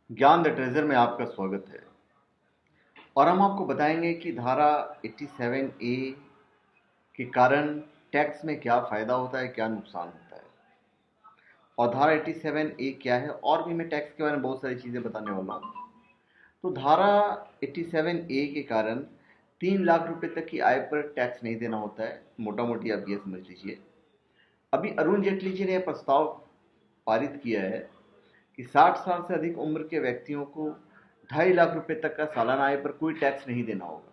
ज्ञान the treasure में आपका स्वागत है। और हम आपको बताएंगे कि धारा 87A के कारण टैक्स में क्या फ़ायदा होता है, क्या नुकसान होता है। और धारा 87A क्या है, और भी मैं टैक्स के बारे में बहुत सारी चीज़ें बताने वाला हूँ। तो धारा 87A के कारण 3 लाख रुपए तक की आय पर टैक्स नहीं देना होता है। मोटा मोटी आप ये समझ लीजिए। अभी अरुण जेटली जी ने यह प्रस्ताव पारित किया है कि 60 साल से अधिक उम्र के व्यक्तियों को 2.5 लाख रुपए तक का सालाना आय पर कोई टैक्स नहीं देना होगा।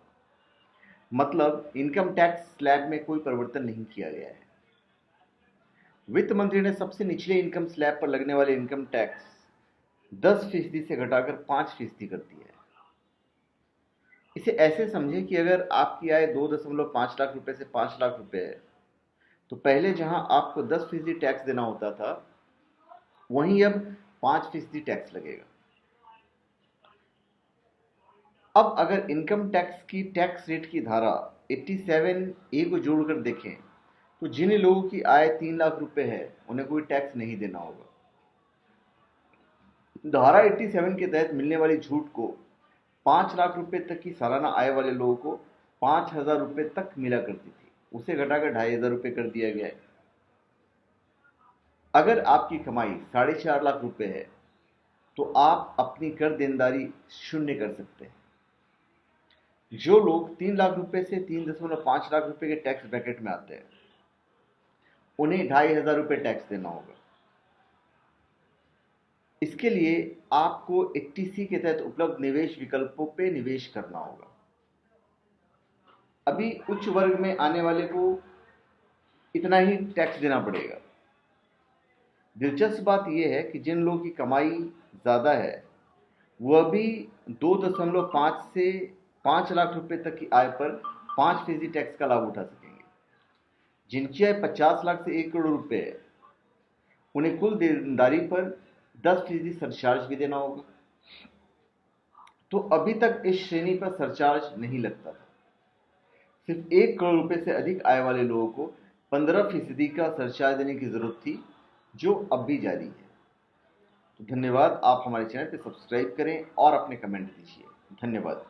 मतलब इनकम टैक्स स्लैब में कोई परिवर्तन नहीं किया गया है। वित्त मंत्री ने सबसे निचले इनकम स्लैब पर लगने वाले इनकम टैक्स 10% से घटाकर 5% कर दिया है। इसे ऐसे समझें कि अगर आपकी आय 2.5 लाख रुपए से 5 लाख रुपए है, तो पहले जहां आपको 10% टैक्स देना होता था, वहीं अब 5% टैक्स लगेगा। अब अगर इनकम टैक्स की टैक्स रेट की धारा 87A को जोड़कर देखें, तो जिन लोगों की आय 3 लाख रुपए है, उन्हें कोई टैक्स नहीं देना होगा। धारा 87 के तहत मिलने वाली छूट को 5 लाख रुपए तक की सालाना आय वाले लोगों को 5,000 रुपए तक मिला करती थी, उसे घटाकर 2,500 रुपए कर दिया गया है। अगर आपकी कमाई 4.5 लाख रुपए है, तो आप अपनी कर देनदारी शून्य कर सकते हैं। जो लोग 3 लाख रुपए से 3.5 लाख रुपए के टैक्स ब्रैकेट में आते हैं, उन्हें 2,500 रुपए टैक्स देना होगा। इसके लिए आपको 80C के तहत उपलब्ध निवेश विकल्पों पे निवेश करना होगा। अभी उच्च वर्ग में आने वाले को इतना ही टैक्स देना पड़ेगा। दिलचस्प बात यह है कि जिन लोगों की कमाई ज़्यादा है, वह भी 2.5 से 5 लाख रुपए तक की आय पर 5% टैक्स का लाभ उठा सकेंगे। जिनकी आय 50 लाख से 1 करोड़ रुपए है, उन्हें कुल देनदारी पर 10% सरचार्ज भी देना होगा। तो अभी तक इस श्रेणी पर सरचार्ज नहीं लगता था। सिर्फ 1 करोड़ रुपए से अधिक आय वाले लोगों को 15% का सरचार्ज देने की जरूरत थी, जो अब भी जारी है। तो धन्यवाद। आप हमारे चैनल पर सब्सक्राइब करें और अपने कमेंट दीजिए। धन्यवाद।